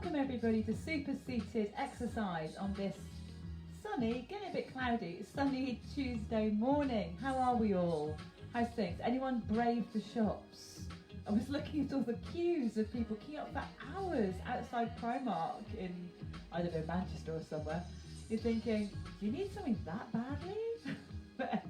Welcome everybody to Super Seated Exercise on this sunny, getting a bit cloudy, sunny Tuesday morning. How are we all? How's things? Anyone brave the shops? I was looking at all the queues of people queuing up for hours outside Primark in, I don't know, Manchester or somewhere. You're thinking, do you need something that badly? But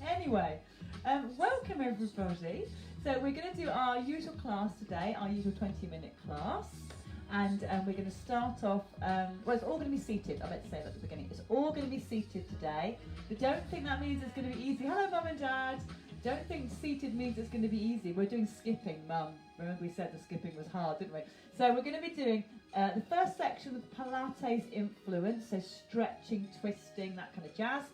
anyway, welcome everybody. So we're going to do our usual class today, our usual 20-minute class. And we're going to start off, well, it's all going to be seated. I meant to say that at the beginning. It's all going to be seated today. But don't think that means it's going to be easy. Hello, Mum and Dad. Don't think seated means it's going to be easy. We're doing skipping, Mum. Remember we said the skipping was hard, didn't we? So we're going to be doing the first section with Pilates influence, so stretching, twisting, that kind of jazz.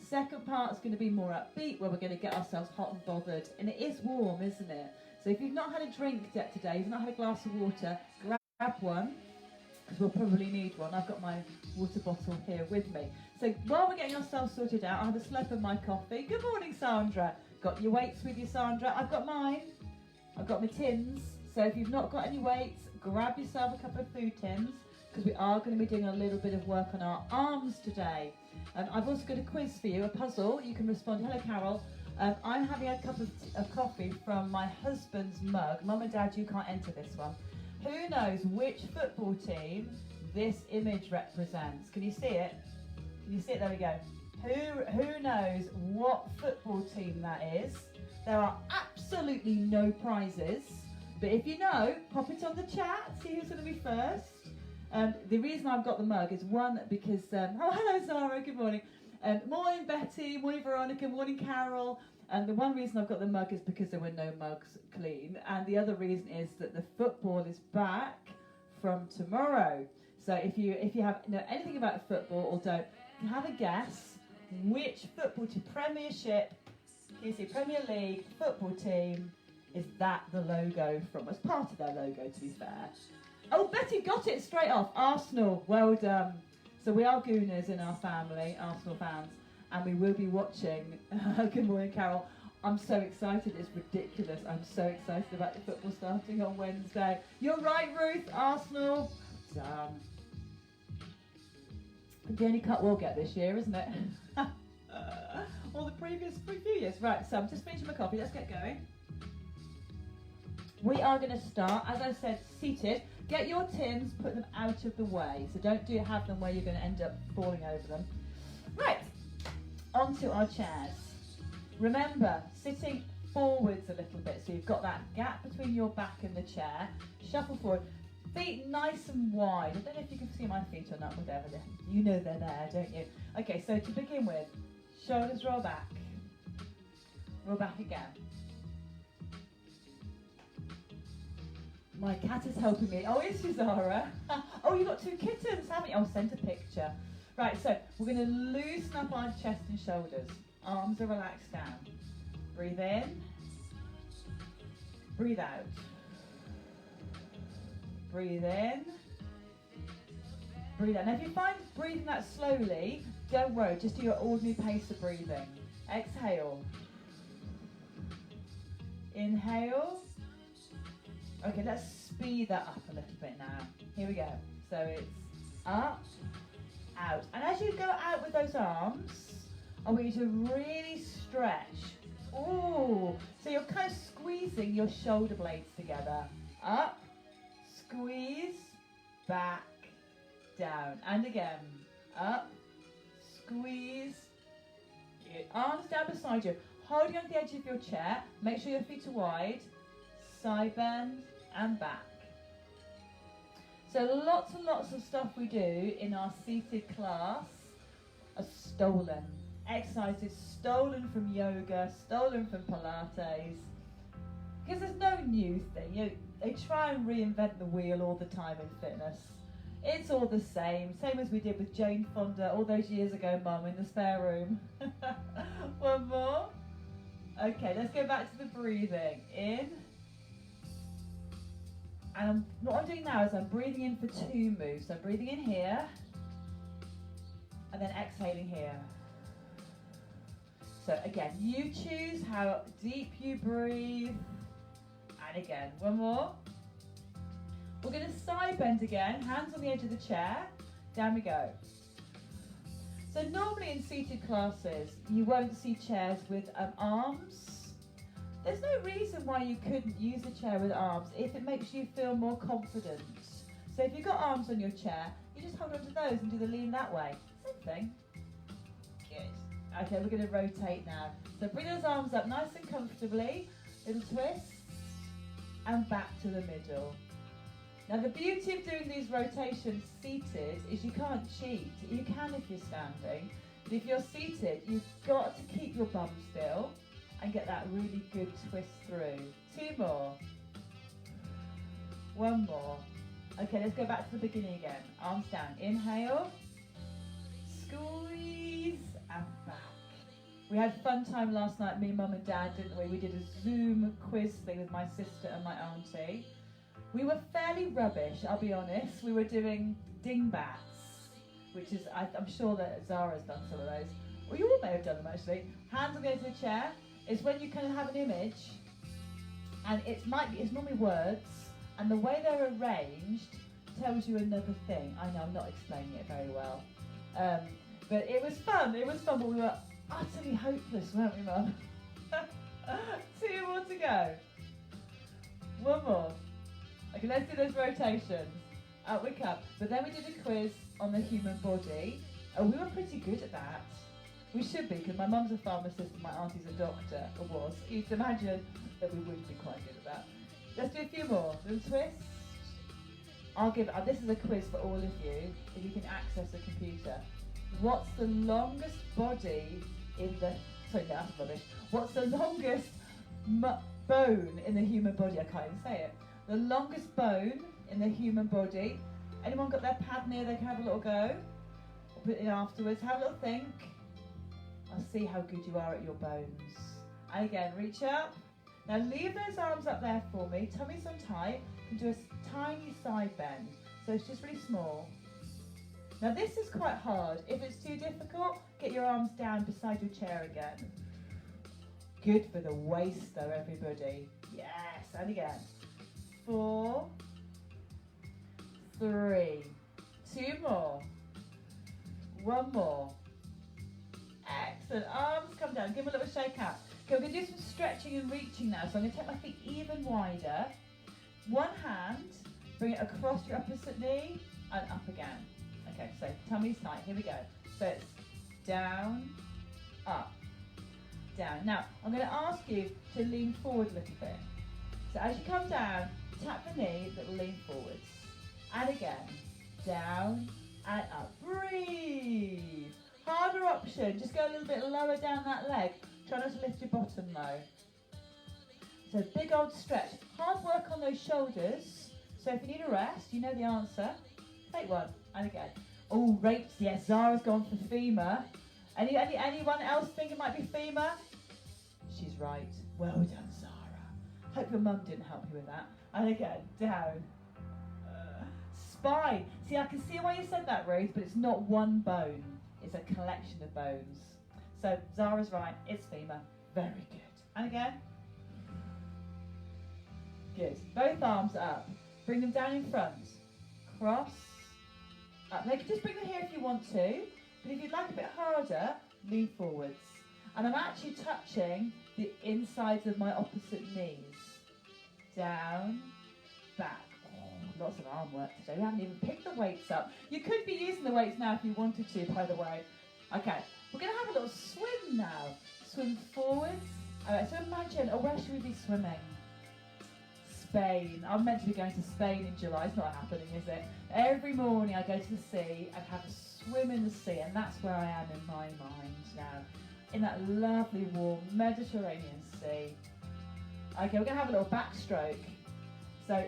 Second part is going to be more upbeat, where we're going to get ourselves hot and bothered. And it is warm, isn't it? So if you've not had a drink yet today, you've not had a glass of water, grab one, because we'll probably need one. I've got my water bottle here with me. So while we're getting ourselves sorted out, I'll have a slurp of my coffee. Good morning, Sandra. Got your weights with you, Sandra? I've got mine. I've got my tins. So if you've not got any weights, grab yourself a couple of food tins, because we are going to be doing a little bit of work on our arms today. I've also got a quiz for you, a puzzle. You can respond. Hello, Carol. I'm having a cup of coffee from my husband's mug. Mum and Dad, you can't enter this one. Who knows which football team this image represents? Can you see it? Can you see it? There we go. Who knows what football team that is? There are absolutely no prizes, but if you know, pop it on the chat. See who's going to be first. The reason I've got the mug is one because oh, hello Zara, good morning. Morning Betty, morning Veronica, morning Carol. And the one reason I've got the mug is because there were no mugs clean. And the other reason is that the football is back from tomorrow. So if you know anything about football or don't, have a guess which football team, Premiership, you see Premier League football team, is that the logo from? As part of their logo, to be fair. Oh, Betty got it straight off. Arsenal, well done. So we are Gooners in our family, Arsenal fans. And we will be watching. Good morning, Carol. I'm so excited, it's ridiculous. I'm so excited about the football starting on Wednesday. You're right, Ruth, Arsenal. Done. The only cut we'll get this year, isn't it? Or the previous few years. Right, so I'm just finishing my coffee. Let's get going. We are going to start, as I said, seated. Get your tins, put them out of the way. So don't have them where you're going to end up falling over them. Right. Onto our chairs. Remember, sitting forwards a little bit, so you've got that gap between your back and the chair. Shuffle forward. Feet nice and wide. I don't know if you can see my feet or not, whatever. You know they're there, don't you? Okay, so to begin with, shoulders roll back. Roll back again. My cat is helping me. Oh, is she, Zara? Oh, you've got two kittens, haven't you? I'll send a picture. Right, so we're going to loosen up our chest and shoulders. Arms are relaxed down. Breathe in. Breathe out. Breathe in. Breathe out. Now, if you find breathing that slowly, don't worry. Just do your ordinary pace of breathing. Exhale. Inhale. Okay, let's speed that up a little bit now. Here we go. So it's up. Out. And as you go out with those arms, I want you to really stretch. Oh, so you're kind of squeezing your shoulder blades together. Up, squeeze, back, down. And again, up, squeeze, arms down beside you. Holding on the edge of your chair, make sure your feet are wide, side bend and back. So lots and lots of stuff we do in our seated class are stolen. Exercises stolen from yoga, stolen from Pilates. Because there's no new thing. They try and reinvent the wheel all the time in fitness. It's all the same as we did with Jane Fonda all those years ago, Mum, in the spare room. One more. Okay, let's go back to the breathing. In. And what I'm doing now is I'm breathing in for two moves. So I'm breathing in here, and then exhaling here. So again, you choose how deep you breathe. And again, one more. We're going to side bend again, hands on the edge of the chair. Down we go. So normally in seated classes, you won't see chairs with arms. There's no reason why you couldn't use a chair with arms if it makes you feel more confident. So if you've got arms on your chair, you just hold on to those and do the lean that way. Same thing. Good. Okay, we're going to rotate now. So bring those arms up nice and comfortably. Little twist. And back to the middle. Now the beauty of doing these rotations seated is you can't cheat. You can if you're standing. But if you're seated, you've got to keep your bum still and get that really good twist through. 2 more. 1 more. Okay, let's go back to the beginning again. Arms down. Inhale. Squeeze and back. We had fun time last night, me, mum and dad, didn't we? We did a Zoom quiz thing with my sister and my auntie. We were fairly rubbish, I'll be honest. We were doing dingbats, which is, I'm sure that Zara's done some of those. Or you all may have done them actually. Hands on the edge of the chair. It's when you kind of have an image, and it's normally words, and the way they're arranged tells you another thing. I know I'm not explaining it very well. But it was fun, but we were utterly hopeless, weren't we, Mum? 2 more to go. 1 more. Okay, let's do those rotations. Up we come. But then we did a quiz on the human body. Oh, we were pretty good at that. We should be, because my mum's a pharmacist and my auntie's a doctor, or was. You'd imagine that we would be quite good at that. Let's do a few more. Little twist. This is a quiz for all of you, if you can access a computer. What's the longest body in the... Sorry, no, that's rubbish. What's the longest bone in the human body? I can't even say it. The longest bone in the human body. Anyone got their pad near? They can have a little go. I'll put it in afterwards. Have a little think. I'll see how good you are at your bones. And again, reach up. Now leave those arms up there for me. Tummy's on tight. You can do a tiny side bend. So it's just really small. Now this is quite hard. If it's too difficult, get your arms down beside your chair again. Good for the waist though, everybody. Yes, and again. 4, 3, 2 more. 1 more. Excellent. Arms come down. Give them a little shake out. Okay, we're going to do some stretching and reaching now. So I'm going to take my feet even wider. One hand, bring it across your opposite knee and up again. Okay, so tummy's tight. Here we go. So it's down, up, down. Now, I'm going to ask you to lean forward a little bit. So as you come down, tap the knee, little lean forwards. And again, down and up. Breathe. Harder option, just go a little bit lower down that leg. Try not to lift your bottom though. So big old stretch. Hard work on those shoulders. So if you need a rest, you know the answer. Take one. And again. Oh, rapes. Yes, Zara's gone for femur. Anyone else think it might be femur? She's right. Well done, Zara. Hope your mum didn't help you with that. And again, down. Spine. See, I can see why you said that, Ruth, but it's not one bone. It's a collection of bones. So Zara's right, it's femur. Very good. And again. Good. Both arms up. Bring them down in front. Cross. Up. Now you can just bring them here if you want to, but if you'd like a bit harder, lean forwards. And I'm actually touching the insides of my opposite knees. Down, back. Oh, lots of arm work today. We haven't even picked the weights up. You could be using the weights now if you wanted to, by the way. Okay, we're going to have a little swim now. Swim forwards. Alright, so imagine, where should we be swimming? Spain. I'm meant to be going to Spain in July. It's not happening, is it? Every morning I go to the sea and have a swim in the sea, and that's where I am in my mind now. In that lovely, warm Mediterranean Sea. Okay, we're going to have a little backstroke. So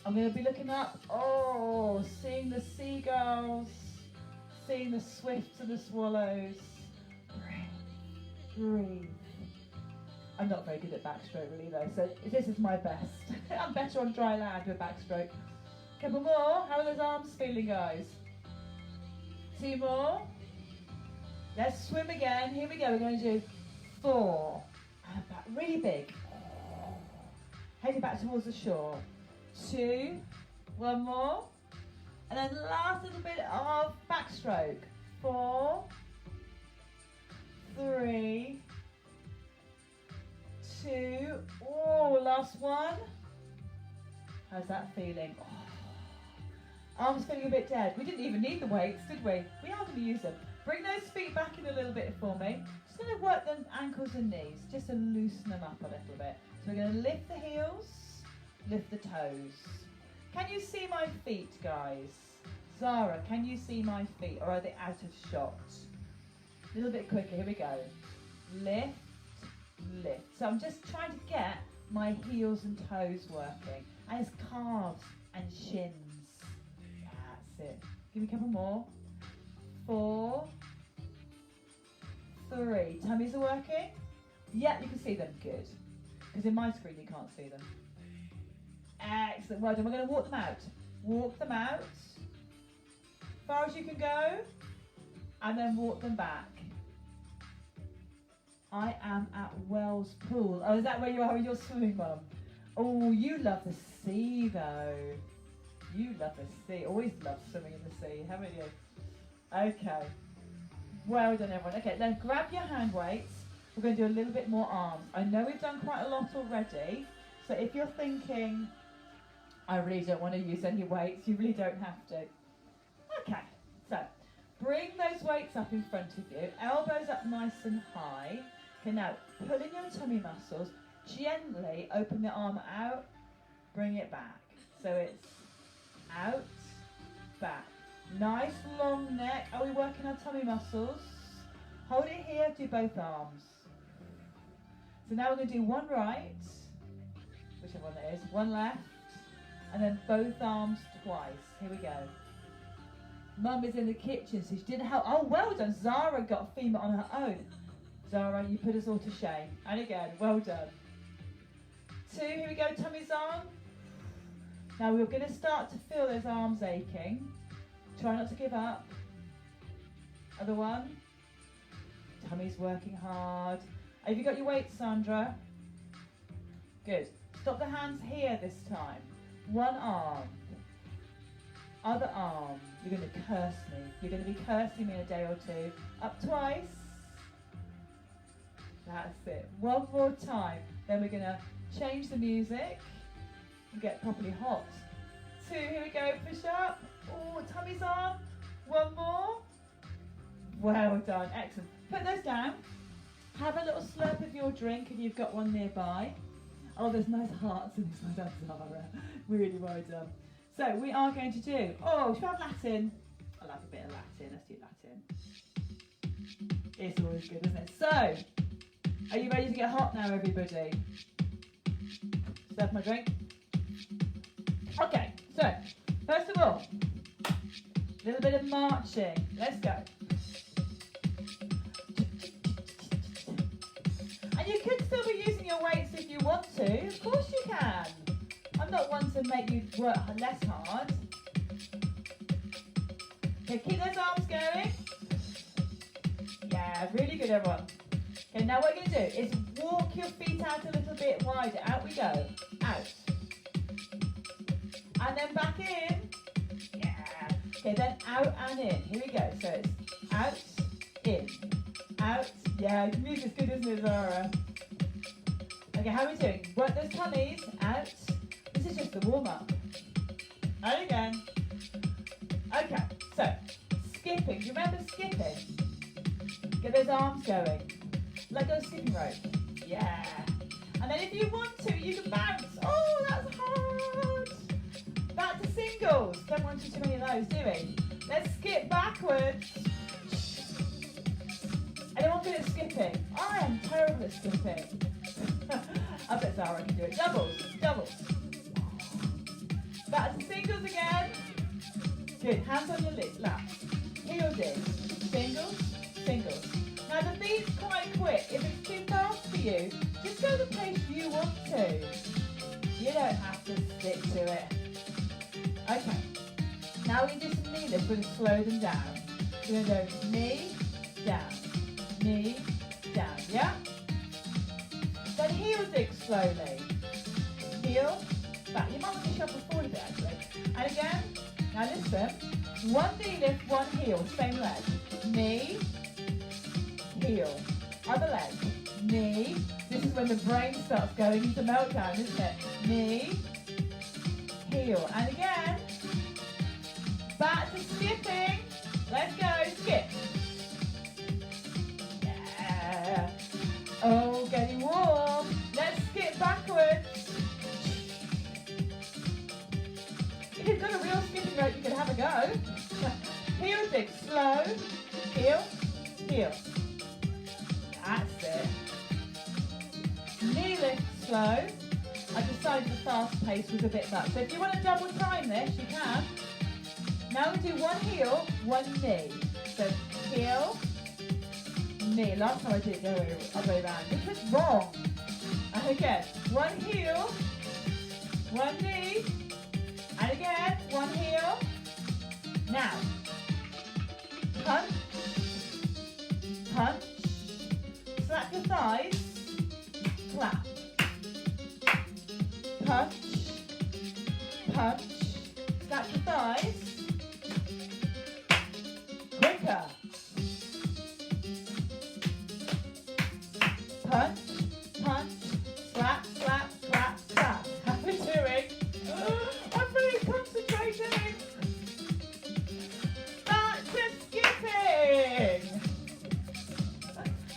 I'm going to be looking up. Oh, seeing the seagulls, seeing the swifts and the swallows. Breathe, breathe. I'm not very good at backstroke really though, so this is my best. I'm better on dry land with backstroke. Couple more. How are those arms feeling, guys? 2 more. Let's swim again. Here we go. We're going to do 4. And back, really big. Heading back towards the shore. 2, One more. And then last little bit of backstroke. 4, 3, 2. Oh, last one. How's that feeling? Oh. Arms feeling a bit dead. We didn't even need the weights, did we? We are going to use them. Bring those feet back in a little bit for me. Just going to work the ankles and knees, just to loosen them up a little bit. So we're going to lift the heels, lift the toes. Can you see my feet, guys? Zara, can you see my feet, or are they out of shot? A little bit quicker, here we go. Lift, lift. So I'm just trying to get my heels and toes working. And it's calves and shins. That's it. Give me a couple more. 4, 3. Tummies are working? Yeah, you can see them. Good. Because in my screen you can't see them. Excellent. Well done. We're going to walk them out. Walk them out. As far as you can go. And then walk them back. I am at Wells Pool. Oh, is that where you are with your swimming, Mum? Oh, you love the sea, though. You love the sea. Always loved swimming in the sea, haven't you? Okay. Well done, everyone. Okay, then grab your hand weights. We're going to do a little bit more arms. I know we've done quite a lot already. So if you're thinking, I really don't want to use any weights, you really don't have to. Okay, so bring those weights up in front of you. Elbows up nice and high. Okay, now pull in your tummy muscles. Gently open the arm out. Bring it back. So it's out, back. Nice long neck. Are we working our tummy muscles? Hold it here, do both arms. So now we're going to do one right, whichever one it is, one left, and then both arms twice. Here we go. Mum is in the kitchen, so she didn't help. Oh, well done. Zara got FEMA on her own. Zara, you put us all to shame. And again, well done. 2, here we go, tummies on. Now we're going to start to feel those arms aching. Try not to give up. Other one. Tummy's working hard. Have you got your weights, Sandra? Good. Stop the hands here this time. One arm. Other arm. You're going to curse me. You're going to be cursing me in a day or two. Up twice. That's it. One more time. Then we're going to change the music and get properly hot. 2, here we go. Push up. Oh, tummy's on. One more. Well done. Excellent. Put those down. Have a little slurp of your drink if you've got one nearby. Oh, there's nice hearts in this one, that's Zara. Really well done. So we are going to do, oh, should we have Latin? I like a bit of Latin. Let's do Latin. It's always good, isn't it? So, are you ready to get hot now, everybody? Serve my drink. Okay, so, first of all, a little bit of marching. Let's go. And you could still be using your weights if you want to. Of course you can. I'm not one to make you work less hard. Okay, keep those arms going. Yeah, really good, everyone. Okay, now what we're going to do is walk your feet out a little bit wider. Out we go. Out. And then back in. Yeah. Okay, then out and in. Here we go. So it's out, in, out. Yeah, the music's good, isn't it, Zara? Okay, how are we doing? Work those tummies. Out. This is just the warm-up. And again. Okay, so skipping. Do you remember skipping? Get those arms going. Let go of skipping rope. Yeah. And then if you want to, you can bounce. Oh, that's hard. Back to singles. Don't want to do too many of those, do we? Let's skip backwards. Anyone good at skipping? I am terrible at skipping. I bet Zara can do it. Doubles. Doubles. Back to singles again. Good. Hands on your laps. Heels in. Singles. Singles. Now the beat's quite quick. If it's too fast for you, just go the pace you want to. You don't have to stick to it. Okay. Now we can do some knee lifts. We're going to slow them down. We're going to go knee, down, knee, down. Yeah? Then heel dig slowly. Heel, back. You might want to shuffle forward a bit actually. And again, now listen, one knee lift, one heel, same leg. Knee, heel, other leg, knee. This is when the brain starts going into meltdown, isn't it? Knee, heel, and again, back to skipping. Let's go, skip. Yeah. Oh, getting warm. Let's skip backwards. If you've got a real skipping rope, you can have a go. Heel dig, slow, heel, heel. That's it. Knee lift, slow. I decided the fast pace was a bit much. So if you want to double time this, you can. Now we do one heel, one knee. So heel, knee. Last time I did it the other way around, which was wrong. And again, one heel, one knee, and again, one heel. Now, punch, punch, slap your thighs, clap. Punch, punch, slap your thighs, quicker. Punch, punch, slap, slap, slap, slap. How are we doing? I'm really concentrating. Back to skipping.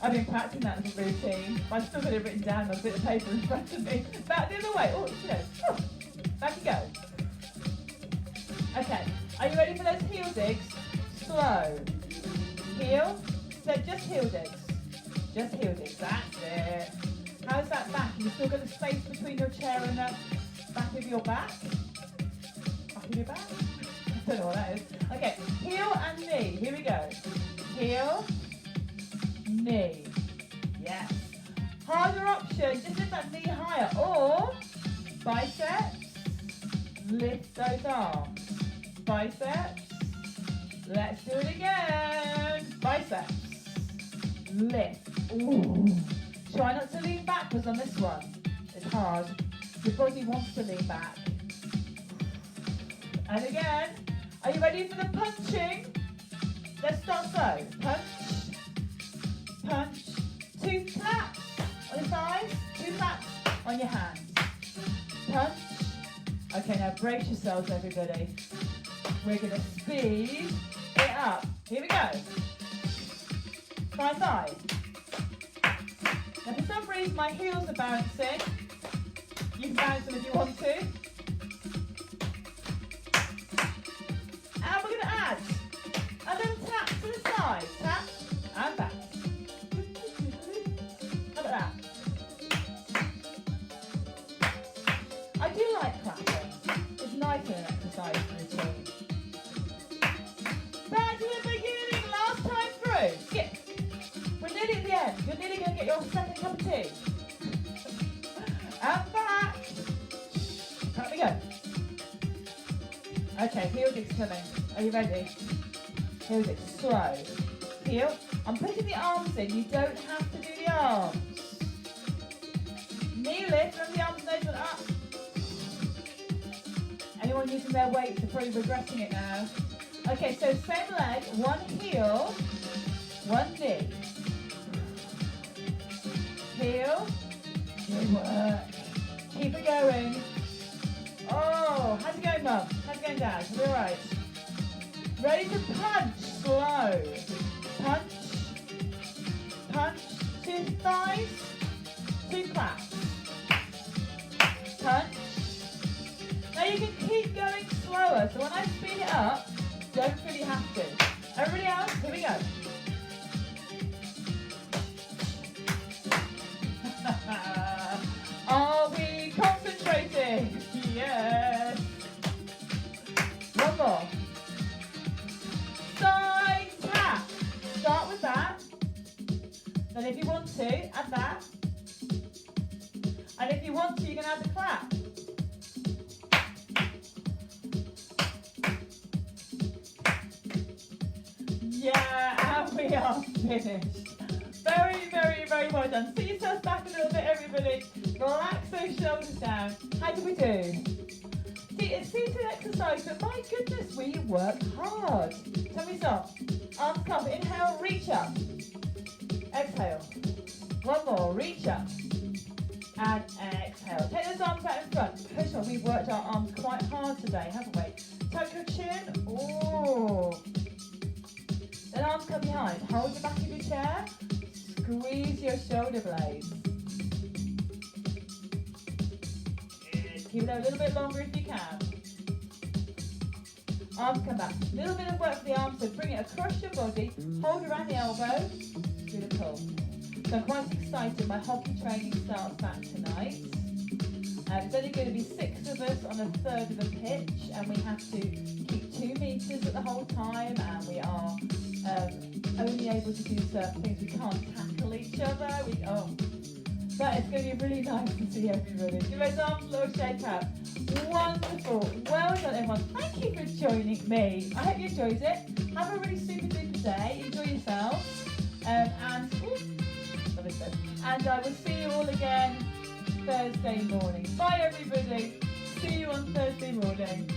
I've been practicing that as a routine. I've still got it written down on a bit of paper in front of me. Back the other way. Oh, you know. Oh, back you go. Okay. Are you ready for those heel digs? Slow. Heel. So just heel digs. Just heel digs. That's it. How's that back? You still got the space between your chair and the back of your back? Back of your back? I don't know what that is. Okay. Heel and knee. Here we go. Heel. Knee. Yes. Harder option, just lift that knee higher. Or biceps, lift those arms. Biceps. Let's do it again. Biceps. Lift. Ooh. Try not to lean backwards on this one. It's hard. Your body wants to lean back. And again. Are you ready for the punching? Let's start slow. Punch. Punch, two claps on your thighs, two claps on your hands. Punch. Okay, now brace yourselves, everybody. We're going to speed it up. Here we go. Thigh, thigh. Now, for some reason, my heels are bouncing. You can bounce them if you want to. And we're going to add a little tap to the side. Tap and back. I do like clapping. It's nice in an exercise routine. Back to the beginning, last time through. Skip. We're nearly at the end. You're nearly going to get your second cup of tea. And back. Up we go. Okay, heel dig's coming. Are you ready? Heel dig, slow. Heel. I'm putting the arms in. You don't have to do the arms. Knee lift, remember the arms and those one up. Anyone using their weights are probably regretting it now. Okay, so same leg, one heel, one knee. Heel, good work. Keep it going. Oh, how's it going, Mum? How's it going, Dad? Are we all right? Ready to punch, slow. Punch, punch, two thighs, two claps. Punch. Now you can keep going slower, so when I speed it up, don't really have to. Everybody else, here we go. Are we concentrating? Yes. One more. Side tap. Start with that. Then if you want to, add that. And if you want to, you can add the clap. Yeah, and we are finished. Very, very, very well done. Sit yourselves back a little bit, everybody. Relax those shoulders down. How did we do? See, it's seated exercise, but my goodness, we work hard. Tummy's up. Arms come. Inhale, reach up. Exhale. One more, reach up. And exhale. Take those arms out in front. Push on. We've worked our arms quite hard today, haven't we? Tuck your chin. Oh. Then arms come behind. Hold the back of your chair. Squeeze your shoulder blades. Good. Keep it there a little bit longer if you can. Arms come back. A little bit of work for the arms, so bring it across your body. Hold around the elbow. Do the pull. So I'm quite excited. My hockey training starts back tonight. There's only going to be 6 of us on a third of a pitch, and we have to keep 2 meters at the whole time, and we are only able to do certain things. We can't tackle each other. But it's going to be really nice to see everybody. Give those arms a little shake out. Wonderful. Well done, everyone. Thank you for joining me. I hope you enjoyed it. Have a really super duper day. Enjoy yourselves. And I will see you all again Thursday morning. Bye, everybody. See you on Thursday morning.